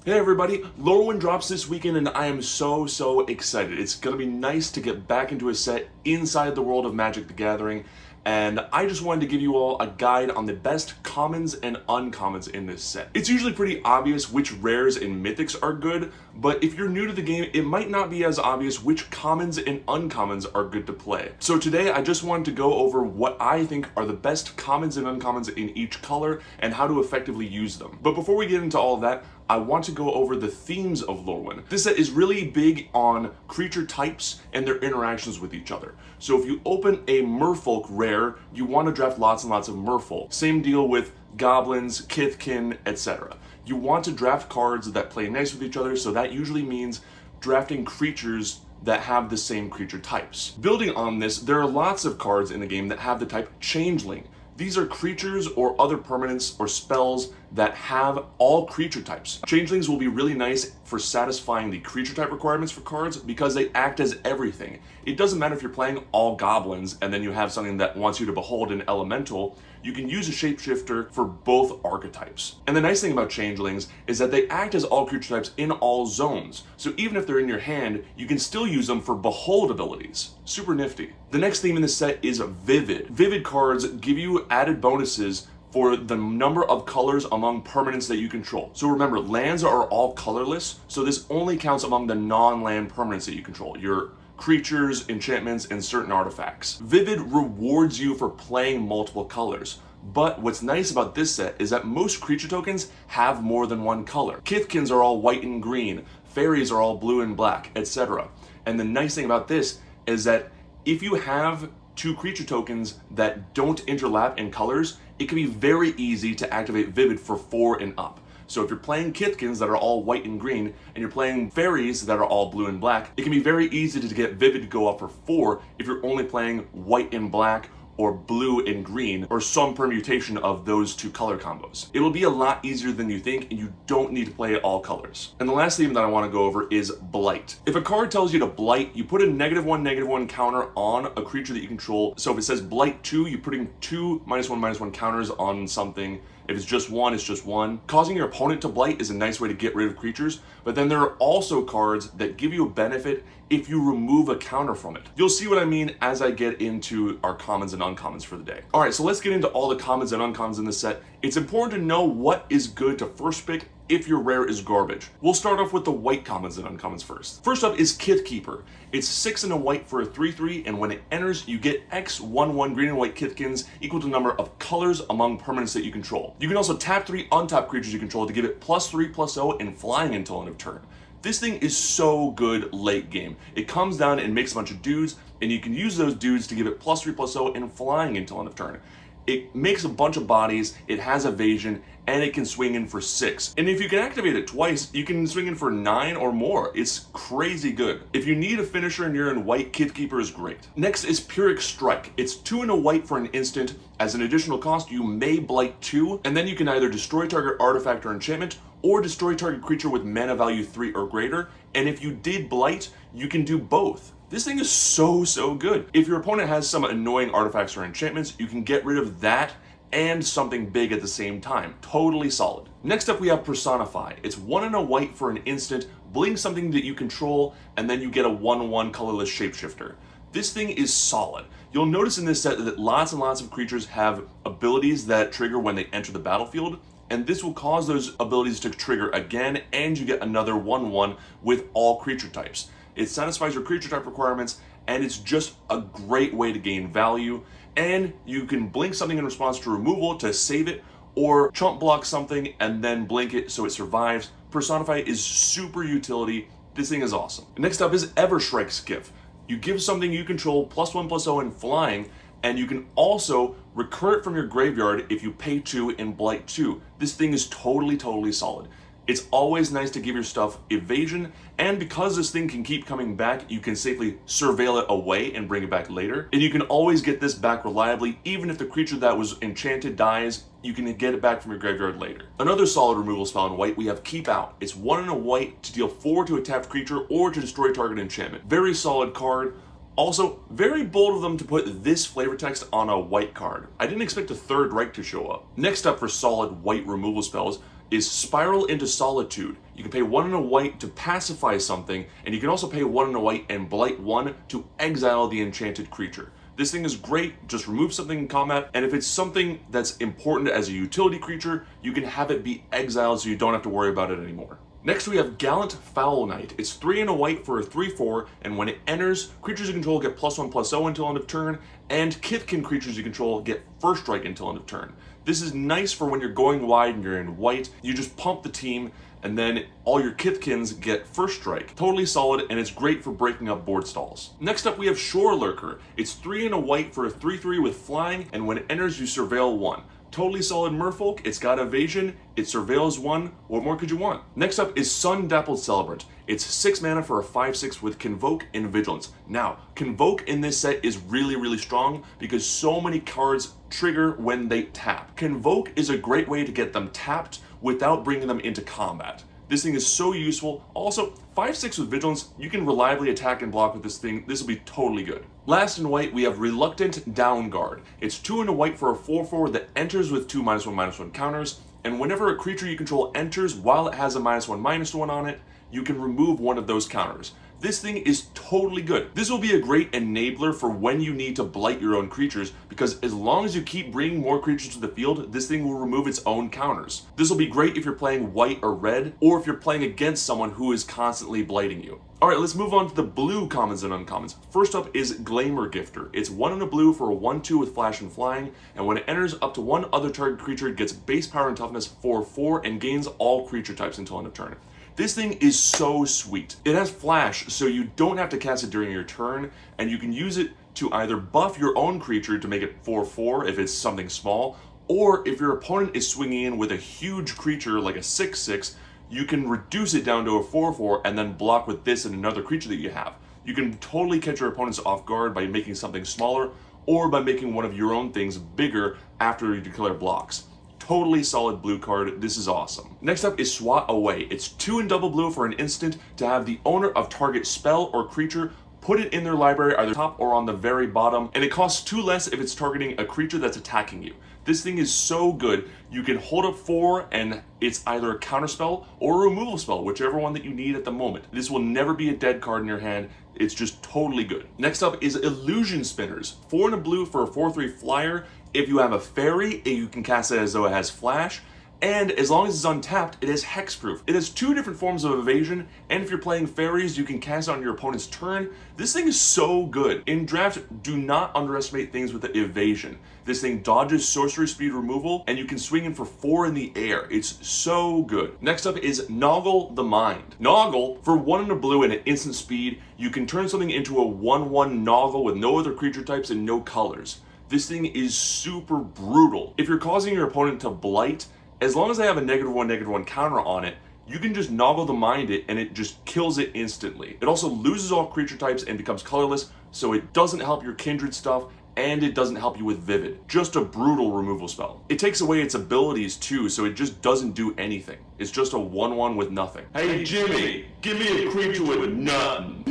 Hey everybody, Lorwyn drops this weekend and I am so excited. It's gonna be nice to get back into a set inside the world of Magic the Gathering, and I just wanted to give you all a guide on the best commons and uncommons in this set. It's usually pretty obvious which rares and mythics are good, but if you're new to the game, it might not be as obvious which commons and uncommons are good to play. So today I just wanted to go over what I think are the best commons and uncommons in each color and how to effectively use them. But before we get into all of that, I want to go over the themes of Lorwyn. This set is really big on creature types and their interactions with each other. So if you open a merfolk rare, you want to draft lots and lots of merfolk. Same deal with goblins, kithkin, etc. You want to draft cards that play nice with each other, so that usually means drafting creatures that have the same creature types. Building on this, there are lots of cards in the game that have the type Changeling. These are creatures or other permanents or spells that have all creature types. Changelings will be really nice for satisfying the creature type requirements for cards because they act as everything. It doesn't matter if you're playing all goblins and then you have something that wants you to behold an elemental, you can use a shapeshifter for both archetypes. And the nice thing about changelings is that they act as all creature types in all zones. So even if they're in your hand, you can still use them for behold abilities. Super nifty. The next theme in this set is vivid. Vivid cards give you added bonuses for the number of colors among permanents that you control. So remember, lands are all colorless, so this only counts among the non-land permanents that you control. Your creatures, enchantments, and certain artifacts. Vivid rewards you for playing multiple colors. But what's nice about this set is that most creature tokens have more than one color. Kithkins are all white and green, fairies are all blue and black, etc. And the nice thing about this is that if you have two creature tokens that don't interlap in colors, it can be very easy to activate Vivid for 4 and up. So if you're playing Kithkins that are all white and green, and you're playing fairies that are all blue and black, it can be very easy to get Vivid to go up for 4 if you're only playing white and black or blue and green, or some permutation of those two color combos. It'll be a lot easier than you think, and you don't need to play all colors. And the last theme that I want to go over is Blight. If a card tells you to Blight, you put a -1/-1 counter on a creature that you control. So if it says Blight 2, you're putting 2 -1/-1 counters on something. If it's just 1, it's just 1. Causing your opponent to Blight is a nice way to get rid of creatures, but then there are also cards that give you a benefit if you remove a counter from it. You'll see what I mean as I get into our commons and uncommons for the day. All right, so let's get into all the commons and uncommons in this set. It's important to know what is good to first pick if your rare is garbage. We'll start off with the white commons and uncommons first. First up is Kithkeeper. It's 6 and a white for a 3/3, and when it enters, you get X 1/1 green and white Kithkins equal to the number of colors among permanents that you control. You can also tap 3 untap creatures you control to give it +3/+0 and flying until end of turn. This thing is so good late game. It comes down and makes a bunch of dudes, and you can use those dudes to give it +3/+0 and flying until end of turn. It makes a bunch of bodies, it has evasion, and it can swing in for 6. And if you can activate it twice, you can swing in for 9 or more. It's crazy good. If you need a finisher and you're in white, Kithkeeper is great. Next is Pyrrhic Strike. It's 2 and a white for an instant. As an additional cost, you may Blight 2, and then you can either destroy target artifact or enchantment, or destroy target creature with mana value 3 or greater. And if you did Blight, you can do both. This thing is so good. If your opponent has some annoying artifacts or enchantments, you can get rid of that and something big at the same time. Totally solid. Next up we have Personify. It's 1 and a white for an instant, blink something that you control, and then you get a 1/1 colorless shapeshifter. This thing is solid. You'll notice in this set that lots and lots of creatures have abilities that trigger when they enter the battlefield, and this will cause those abilities to trigger again, and you get another 1/1 with all creature types. It satisfies your creature type requirements, and it's just a great way to gain value. And you can blink something in response to removal to save it, or chump block something and then blink it so it survives. Personify is super utility. This thing is awesome. Next up is Evershrike Skiff. You give something you control +1/+0 in flying, and you can also recur it from your graveyard if you pay 2 in Blight 2. This thing is totally solid. It's always nice to give your stuff evasion, and because this thing can keep coming back, you can safely surveil it away and bring it back later. And you can always get this back reliably, even if the creature that was enchanted dies, you can get it back from your graveyard later. Another solid removal spell in white, we have Keep Out. It's 1 and a white to deal 4 to a tapped creature or to destroy target enchantment. Very solid card. Also, very bold of them to put this flavor text on a white card. I didn't expect a third right to show up. Next up for solid white removal spells, is Spiral into Solitude. You can pay 1 and a white to pacify something, and you can also pay 1 and a white and blight 1 to exile the enchanted creature. This thing is great, just remove something in combat, and if it's something that's important as a utility creature, you can have it be exiled so you don't have to worry about it anymore. Next we have Gallant Foul Knight. It's 3 and a white for a 3/4, and when it enters, creatures you control get +1/+0 until end of turn, and Kithkin creatures you control get first strike until end of turn. This is nice for when you're going wide and you're in white. You just pump the team, and then all your Kithkins get first strike. Totally solid, and it's great for breaking up board stalls. Next up we have Shore Lurker. It's 3 and a white for a 3/3 with flying, and when it enters you surveil 1. Totally solid merfolk, it's got evasion, it surveils 1, what more could you want? Next up is Sun Dappled Celebrant. It's 6 mana for a 5/6 with Convoke and Vigilance. Now, Convoke in this set is really strong because so many cards trigger when they tap. Convoke is a great way to get them tapped without bringing them into combat. This thing is so useful. Also, 5/6 with Vigilance, you can reliably attack and block with this thing. This will be totally good. Last in white, we have Reluctant Downguard. It's 2 and a white for a 4/4 that enters with 2 -1/-1 counters, and whenever a creature you control enters while it has a -1/-1 on it, you can remove one of those counters. This thing is totally good. This will be a great enabler for when you need to blight your own creatures, because as long as you keep bringing more creatures to the field, this thing will remove its own counters. This will be great if you're playing white or red, or if you're playing against someone who is constantly blighting you. Alright, let's move on to the blue commons and uncommons. First up is Glamour Gifter. It's 1 and a blue for a 1/2 with flash and flying, and when it enters, up to 1 other target creature gets base power and toughness 4/4 and gains all creature types until end of turn. This thing is so sweet. It has flash, so you don't have to cast it during your turn, and you can use it to either buff your own creature to make it 4/4 if it's something small, or if your opponent is swinging in with a huge creature like a 6/6, you can reduce it down to a 4/4 and then block with this and another creature that you have. You can totally catch your opponents off guard by making something smaller, or by making one of your own things bigger after you declare blocks. Totally solid blue card. This is awesome. Next up is Swat Away. It's 2 and double blue for an instant to have the owner of target spell or creature put it in their library either top or on the very bottom, and it costs 2 less if it's targeting a creature that's attacking you. This thing is so good. You can hold up 4 and it's either a counter spell or a removal spell, whichever one that you need at the moment. This will never be a dead card in your hand. It's just totally good. Next up is Illusion Spinners. 4 and a blue for a 4/3 flyer. If you have a fairy, you can cast it as though it has flash, and as long as it's untapped, it is hexproof. It has 2 different forms of evasion, and if you're playing fairies, you can cast it on your opponent's turn. This thing is so good. In draft, do not underestimate things with the evasion. This thing dodges sorcery speed removal, and you can swing in for 4 in the air. It's so good. Next up is Noggle the Mind. Noggle, for 1 and a blue and an instant speed, you can turn something into a 1/1 Noggle with no other creature types and no colors. This thing is super brutal. If you're causing your opponent to blight, as long as they have a -1/-1 counter on it, you can just Noggle the Mind it and it just kills it instantly. It also loses all creature types and becomes colorless, so it doesn't help your kindred stuff, and it doesn't help you with Vivid. Just a brutal removal spell. It takes away its abilities too, so it just doesn't do anything. It's just a 1/1 with nothing. Hey Jimmy, give me a creature with nothing.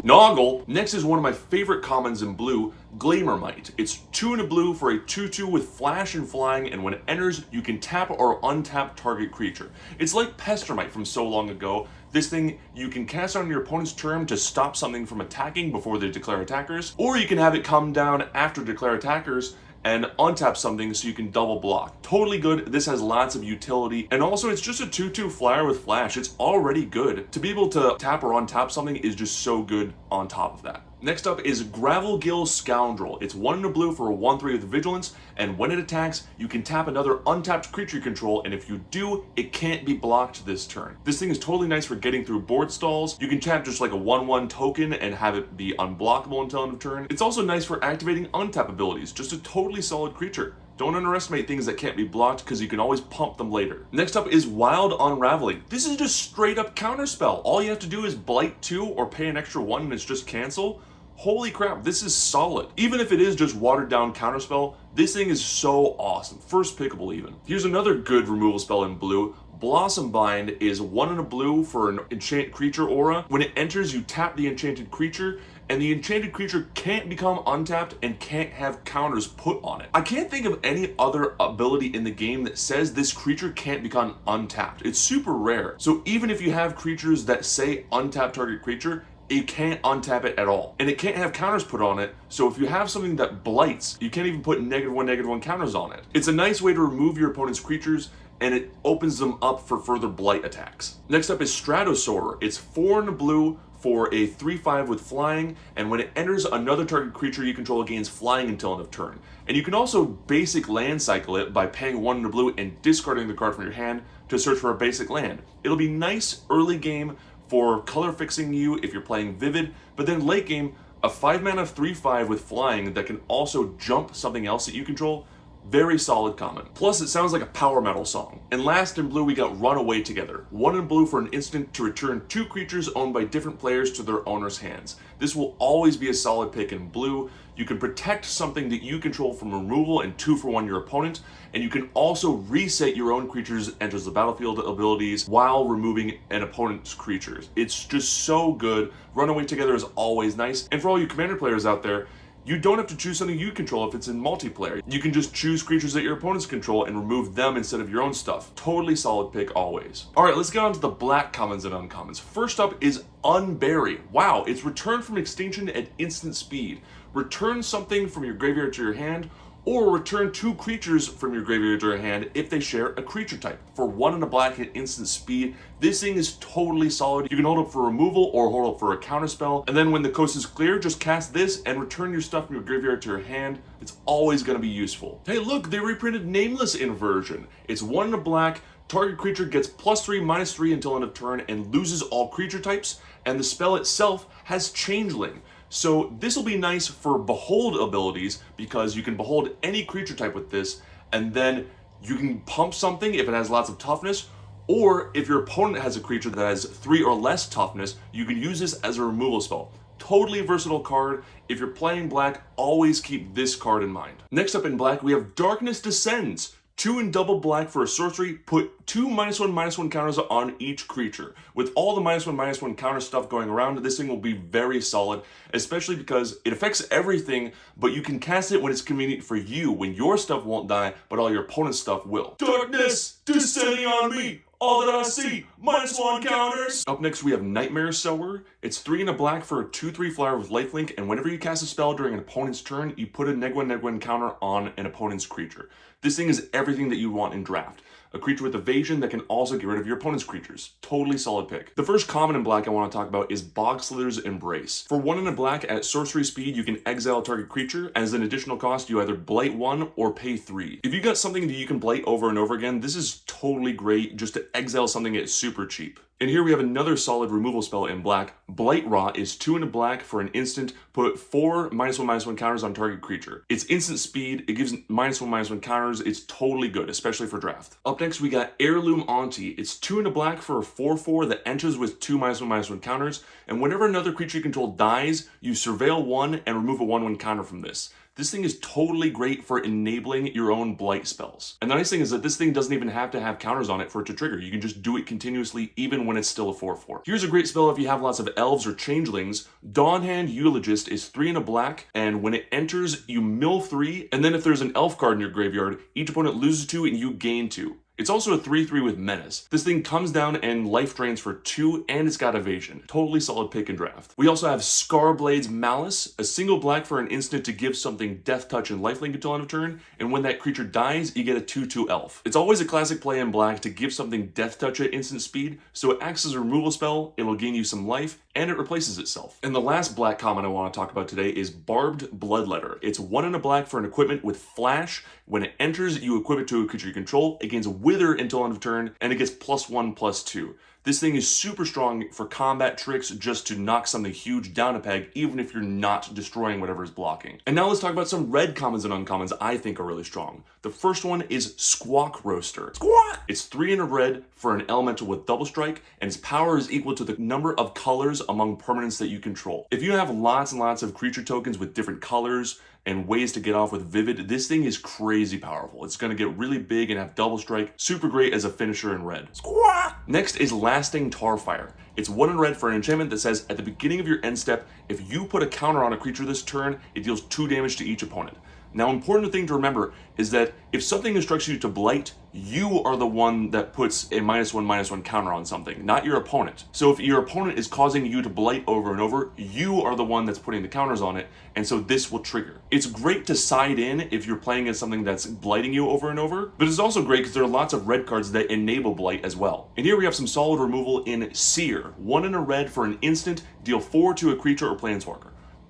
Noggle. Next is one of my favorite commons in blue, Glamormite. It's 2 and a blue for a 2/2 with flash and flying, and when it enters, you can tap or untap target creature. It's like Pestermite from so long ago. This thing you can cast on your opponent's turn to stop something from attacking before they declare attackers, or you can have it come down after declare attackers and untap something so you can double block. Totally good. This has lots of utility, and also it's just a 2/2 flyer with flash. It's already good. To be able to tap or untap something is just so good on top of that. Next up is Gravelgill Scoundrel. It's 1 and a blue for a 1/3 with Vigilance, and when it attacks, you can tap another untapped creature you control, and if you do, it can't be blocked this turn. This thing is totally nice for getting through board stalls. You can tap just like a 1/1 token and have it be unblockable until end of turn. It's also nice for activating untap abilities. Just a totally solid creature. Don't underestimate things that can't be blocked, because you can always pump them later. Next up is Wild Unraveling. This is just straight up counterspell. All you have to do is blight 2 or pay an extra 1 and it's just cancel. Holy crap, this is solid. Even if it is just watered down counterspell, this thing is so awesome. First pickable even. Here's another good removal spell in blue. Blossom Bind is 1 and a blue for an enchant creature aura. When it enters, you tap the enchanted creature, and the enchanted creature can't become untapped and can't have counters put on it. I can't think of any other ability in the game that says this creature can't become untapped. It's super rare. So even if you have creatures that say untap target creature, it can't untap it at all. And it can't have counters put on it, so if you have something that blights, you can't even put -1/-1 counters on it. It's a nice way to remove your opponent's creatures, and it opens them up for further blight attacks. Next up is Stratosaur. It's 4 in a blue for a 3/5 with flying, and when it enters, another target creature you control gains flying until end of turn. And you can also basic land cycle it by paying 1 in a blue and discarding the card from your hand to search for a basic land. It'll be nice early game for color fixing you if you're playing Vivid, but then late game, a 5 mana 3/5 with flying that can also jump something else that you control. Very solid common. Plus, it sounds like a power metal song. And last in blue, we got Runaway Together. 1 in blue for an instant to return 2 creatures owned by different players to their owner's hands. This will always be a solid pick in blue. You can protect something that you control from removal and 2 for 1 your opponent, and you can also reset your own creatures enters the battlefield abilities while removing an opponent's creatures. It's just so good. Runaway Together is always nice. And for all you commander players out there, you don't have to choose something you control if it's in multiplayer. You can just choose creatures that your opponents control and remove them instead of your own stuff. Totally solid pick always. All right, let's get on to the black commons and uncommons. First up is Unbury. Wow, it's returned from extinction at instant speed. Return something from your graveyard to your hand, or return 2 creatures from your graveyard to your hand if they share a creature type. For 1 in a black at instant speed, this thing is totally solid. You can hold up for removal or hold up for a counterspell, and then when the coast is clear, just cast this and return your stuff from your graveyard to your hand. It's always going to be useful. Hey look, they reprinted Nameless Inversion. It's 1 in a black, target creature gets +3/-3 until end of turn and loses all creature types, and the spell itself has Changeling. So this will be nice for Behold abilities because you can Behold any creature type with this, and then you can pump something if it has lots of toughness, or if your opponent has a creature that has 3 or less toughness, you can use this as a removal spell. Totally versatile card. If you're playing black, always keep this card in mind. Next up in black, we have Darkness Descends. 2 in double black for a sorcery, put 2 -1/-1 counters on each creature. With all the -1/-1 counter stuff going around, this thing will be very solid, especially because it affects everything, but you can cast it when it's convenient for you, when your stuff won't die, but all your opponent's stuff will. Darkness descending on me, all that I see, -1 counters. Up next we have Nightmare Sower. It's 3 in a black for a 2/3 flyer with lifelink, and whenever you cast a spell during an opponent's turn, you put a -1/-1 counter on an opponent's creature. This thing is everything that you want in draft. A creature with evasion that can also get rid of your opponent's creatures. Totally solid pick. The first common in black I want to talk about is Bogslither's Embrace. For 1 in a black at sorcery speed, you can exile a target creature. As an additional cost, you either blight 1 or pay 3. If you got something that you can blight over and over again, this is totally great just to exile something at super cheap. And here we have another solid removal spell in black. Blight Rot is 2 in a black for an instant, put 4 -1/-1 counters on target creature. It's instant speed, it gives -1/-1 counters, it's totally good, especially for draft. Up next we got Heirloom Auntie. It's 2 in a black for a 4/4 that enters with 2 -1/-1 counters, and whenever another creature you control dies, you surveil 1 and remove a 1/1 counter from this. This thing is totally great for enabling your own blight spells. And the nice thing is that this thing doesn't even have to have counters on it for it to trigger. You can just do it continuously even when it's still a 4/4. Here's a great spell if you have lots of elves or changelings. Dawnhand Eulogist is 3 in a black, and when it enters, you mill 3, and then if there's an elf card in your graveyard, each opponent loses 2 and you gain 2. It's also a 3/3 with Menace. This thing comes down and life drains for 2, and it's got evasion. Totally solid pick and draft. We also have Scarblade's Malice, a single black for an instant to give something Death Touch and lifelink until end of turn, and when that creature dies, you get a 2/2 elf. It's always a classic play in black to give something Death Touch at instant speed, so it acts as a removal spell, it will gain you some life, and it replaces itself. And the last black common I want to talk about today is Barbed Bloodletter. It's 1 in a black for an equipment with flash. When it enters, you equip it to a creature you control. It gains a Wither until end of turn, and it gets +1/+2. This thing is super strong for combat tricks, just to knock something huge down a peg, even if you're not destroying whatever is blocking. And now let's talk about some red commons and uncommons I think are really strong. The first one is Squawk Roaster. Squawk! It's 3 in a red for an elemental with double strike, and its power is equal to the number of colors among permanents that you control. If you have lots and lots of creature tokens with different colors, and ways to get off with Vivid, this thing is crazy powerful. It's going to get really big and have double strike. Super great as a finisher in red. Squawk! Next is Lasting Tarfire. It's 1 in red for an enchantment that says at the beginning of your end step, if you put a counter on a creature this turn, it deals 2 damage to each opponent. Now, important thing to remember is that if something instructs you to blight, you are the one that puts a -1/-1 counter on something, not your opponent. So if your opponent is causing you to blight over and over, you are the one that's putting the counters on it, and so this will trigger. It's great to side in if you're playing as something that's blighting you over and over, but it's also great because there are lots of red cards that enable blight as well. And here we have some solid removal in Seer. 1 in a red for an instant, deal 4 to a creature or planeswalker.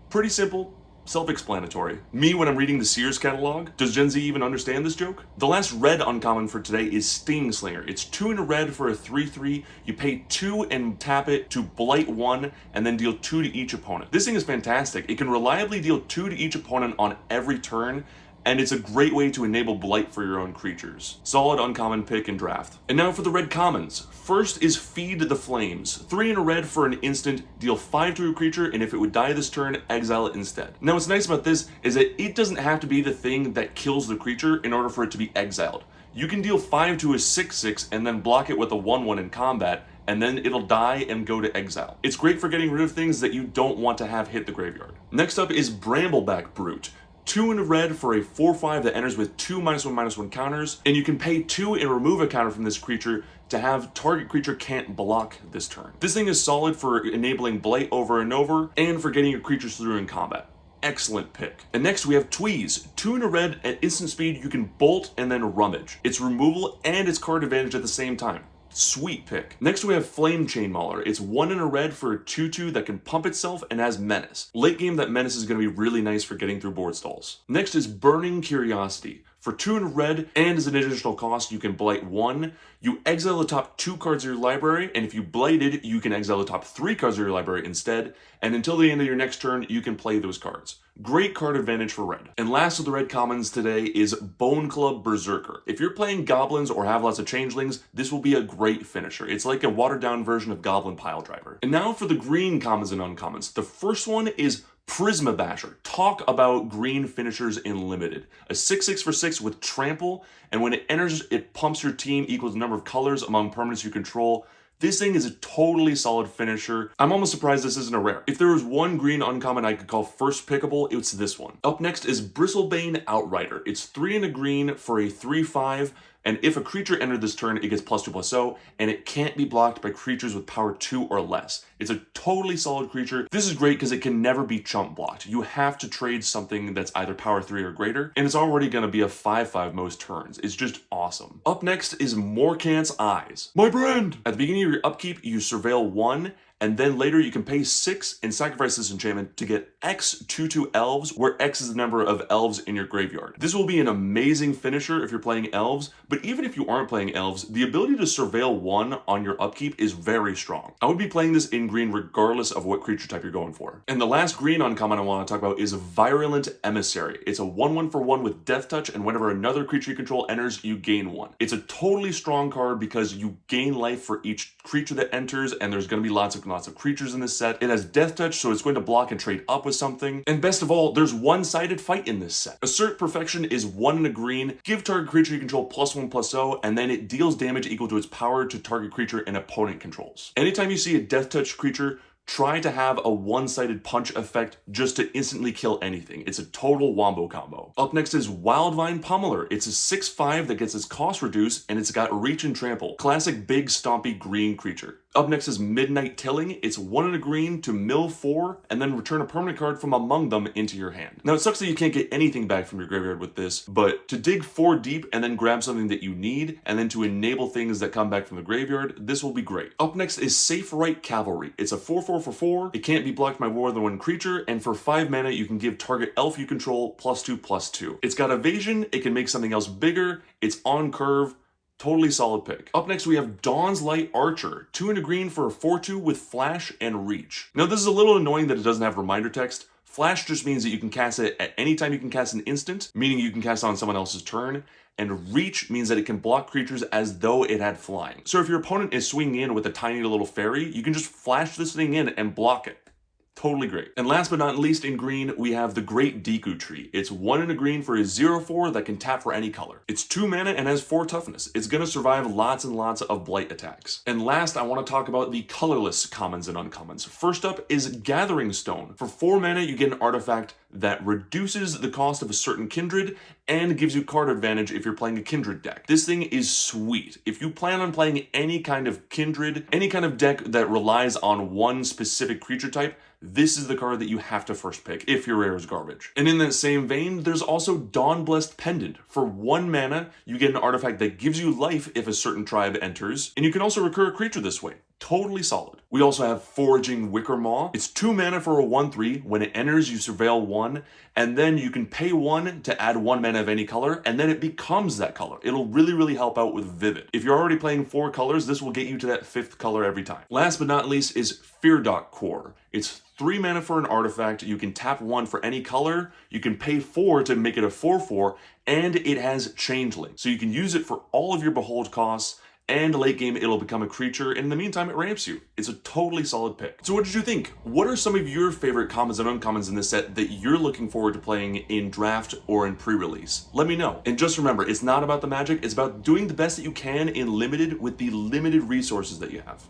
Pretty simple. Self-explanatory. Me, when I'm reading the Sears catalog, does Gen Z even understand this joke? The last red uncommon for today is Sting Slinger. It's 2 in a red for a 3/3. You pay 2 and tap it to blight 1 and then deal 2 to each opponent. This thing is fantastic. It can reliably deal 2 to each opponent on every turn, and it's a great way to enable blight for your own creatures. Solid uncommon pick and draft. And now for the red commons. First is Feed the Flames. 3 in a red for an instant, deal 5 to a creature, and if it would die this turn, exile it instead. Now what's nice about this is that it doesn't have to be the thing that kills the creature in order for it to be exiled. You can deal 5 to a 6/6 and then block it with a 1/1 in combat, and then it'll die and go to exile. It's great for getting rid of things that you don't want to have hit the graveyard. Next up is Brambleback Brute. 2 in a red for a 4/5 that enters with 2 -1/-1 counters, and you can pay 2 and remove a counter from this creature to have target creature can't block this turn. This thing is solid for enabling blight over and over, and for getting your creatures through in combat. Excellent pick. And next we have Tweeze. 2 in a red at instant speed, you can bolt and then rummage. It's removal and it's card advantage at the same time. Sweet pick. Next we have Flame Chain Mauler. It's 1 in a red for a 2/2 that can pump itself and has Menace. Late game, that Menace is going to be really nice for getting through board stalls. Next is Burning Curiosity. For 2 in a red, and as an additional cost, you can blight 1. You exile the top 2 cards of your library, and if you blighted, you can exile the top 3 cards of your library instead, and until the end of your next turn, you can play those cards. Great card advantage for red. And last of the red commons today is Bone Club Berserker. If you're playing goblins or have lots of changelings, this will be a great finisher. It's like a watered down version of Goblin Piledriver. And now for the green commons and uncommons. The first one is Prisma Basher. Talk about green finishers in Limited. A 6/6 for 6 with trample, and when it enters, it pumps your team equals the number of colors among permanents you control. This thing is a totally solid finisher. I'm almost surprised this isn't a rare. If there was one green uncommon I could call first pickable, it's this one. Up next is Bristlebane Outrider. It's 3 in a green for a 3/5, and if a creature entered this turn, it gets +2/+0, and it can't be blocked by creatures with power 2 or less. It's a totally solid creature. This is great because it can never be chump blocked. You have to trade something that's either power 3 or greater, and it's already going to be a 5/5 most turns. It's just awesome. Up next is Morkant's Eyes. My brand! At the beginning of your upkeep, you surveil 1, and then later you can pay 6 and sacrifice this enchantment to get X 2/2 elves, where X is the number of elves in your graveyard. This will be an amazing finisher if you're playing elves, but even if you aren't playing elves, the ability to surveil 1 on your upkeep is very strong. I would be playing this in green regardless of what creature type you're going for. And the last green uncommon I want to talk about is Virulent Emissary. It's a 1/1 for 1 with Death Touch, and whenever another creature you control enters, you gain 1. It's a totally strong card because you gain life for each creature that enters, and there's going to be lots of creatures in this set. It has Death Touch, so it's going to block and trade up with something. And best of all, there's one-sided fight in this set. Assert Perfection is 1 in a green. Give target creature you control +1/+0, and then it deals damage equal to its power to target creature an opponent controls. Anytime you see a Death Touch creature, try to have a one-sided punch effect just to instantly kill anything. It's a total wombo combo. Up next is Wildvine Pummeler. It's a 6/5 that gets its cost reduced, and it's got Reach and Trample. Classic big stompy green creature. Up next is Midnight Tilling. It's 1 in a green to mill 4, and then return a permanent card from among them into your hand. Now it sucks that you can't get anything back from your graveyard with this, but to dig 4 deep and then grab something that you need, and then to enable things that come back from the graveyard, this will be great. Up next is Safe Right Cavalry. It's a 4/4 for 4. It can't be blocked by more than 1 creature, and for 5 mana you can give target elf you control +2/+2. It's got evasion, it can make something else bigger, it's on curve. Totally solid pick. Up next we have Dawn's Light Archer. 2 in a green for a 4/2 with Flash and Reach. Now this is a little annoying that it doesn't have reminder text. Flash just means that you can cast it at any time you can cast an instant, meaning you can cast it on someone else's turn. And Reach means that it can block creatures as though it had flying. So if your opponent is swinging in with a tiny little fairy, you can just flash this thing in and block it. Totally great. And last but not least, in green, we have the Great Deku Tree. It's 1 and a green for a 0/4 that can tap for any color. It's 2 mana and has 4 toughness. It's gonna survive lots and lots of blight attacks. And last, I want to talk about the colorless commons and uncommons. First up is Gathering Stone. For 4 mana, you get an artifact that reduces the cost of a certain kindred and gives you card advantage if you're playing a kindred deck. This thing is sweet. If you plan on playing any kind of kindred, any kind of deck that relies on one specific creature type, this is the card that you have to first pick if your rare is garbage. And in that same vein, there's also Dawnblessed Pendant. For 1 mana, you get an artifact that gives you life if a certain tribe enters, and you can also recur a creature this way. Totally solid. We also have Foraging Wicker Maw. It's 2 mana for a 1/3. When it enters, you surveil 1, and then you can pay 1 to add 1 mana of any color, and then it becomes that color. It'll really help out with Vivid. If you're already playing 4 colors, this will get you to that 5th color every time. Last but not least is Feardock Core. It's 3 mana for an artifact. You can tap 1 for any color. You can pay 4 to make it a 4/4, and it has Changeling. So you can use it for all of your Behold costs, and late game it'll become a creature, and in the meantime it ramps you. It's a totally solid pick. So what did you think? What are some of your favorite commons and uncommons in this set that you're looking forward to playing in draft or in pre-release? Let me know. And just remember, it's not about the magic, it's about doing the best that you can in limited with the limited resources that you have.